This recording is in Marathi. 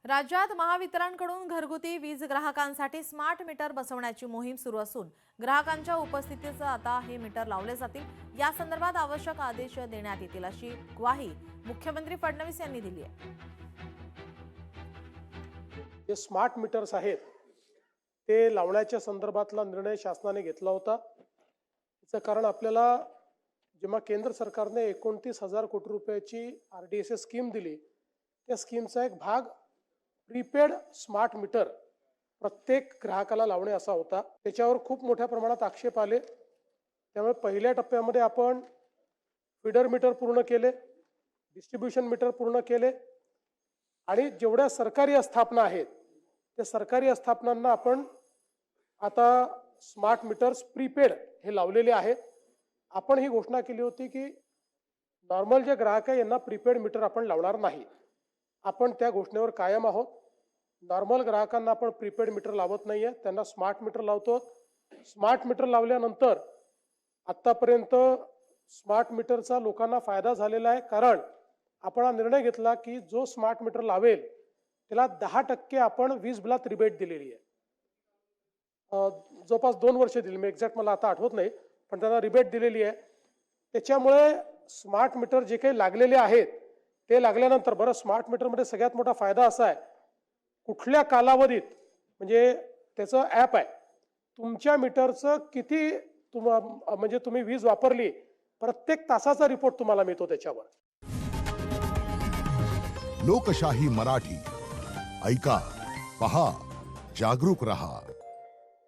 राज्यात महावितरणकडून घरगुती वीज ग्राहकांसाठी स्मार्ट मीटर बसवण्याची मोहीम सुरू असून ग्राहकांच्या उपस्थितीत आता हे मीटर लावले जातील। या संदर्भात आवश्यक आदेश देण्यात येतील अशी ग्वाही मुख्यमंत्री फडणवीस यांनी दिली आहे। जे स्मार्ट मीटर्स आहेत ते लावण्याच्या संदर्भातला निर्णय शासनाने घेतला होता। याचं कारण आपल्याला जेव्हा केंद्र सरकारने 29,000 कोटी रुपयाची RDSS स्कीम दिली, त्या स्कीमचा एक भाग प्रीपेड स्मार्ट मीटर प्रत्येक ग्राहकाला लावणे असा होता। त्याच्यावर खूप मोठ्या प्रमाणात आक्षेप आले। त्यामुळे पहिल्या टप्प्यामध्ये आपण फीडर मीटर पूर्ण केले, डिस्ट्रीब्युशन मीटर पूर्ण केले आणि जेवढ्या सरकारी आस्थापना आहेत त्या सरकारी आस्थापनांना आपण आता स्मार्ट मीटर्स प्रीपेड हे लावलेले आहेत। आपण ही घोषणा केली होती की नॉर्मल जे ग्राहक आहे यांना प्रीपेड मीटर आपण लावणार नाही। आपण त्या घोषणेवर कायम आहोत। नॉर्मल ग्राहकांना आपण प्रीपेड मीटर लावत नाहीये, त्यांना स्मार्ट मीटर लावतो। स्मार्ट मीटर लावल्यानंतर आतापर्यंत स्मार्ट मीटरचा लोकांना फायदा झालेला आहे, कारण आपण हा निर्णय घेतला की जो स्मार्ट मीटर लावेल त्याला 10% आपण वीज बिलात रिबेट दिलेली आहे। जवळपास 2 वर्ष दिली, मी एक्झॅक्ट मला आता आठवत नाही, पण त्यांना रिबेट दिलेली आहे। त्याच्यामुळे स्मार्ट मीटर जे काही लागलेले आहेत ते लागल्यानंतर बरं, स्मार्ट मीटरमध्ये सगळ्यात मोठा फायदा असा आहे, कुठल्या कालावधीत म्हणजे त्याचं ॲप आहे, तुमच्या मीटरचं किती म्हणजे तुम्ही वीज वापरली प्रत्येक तासाचा रिपोर्ट तुम्हाला मिळतो त्याच्यावर। लोकशाही मराठी ऐका, पहा, जागरूक रहा।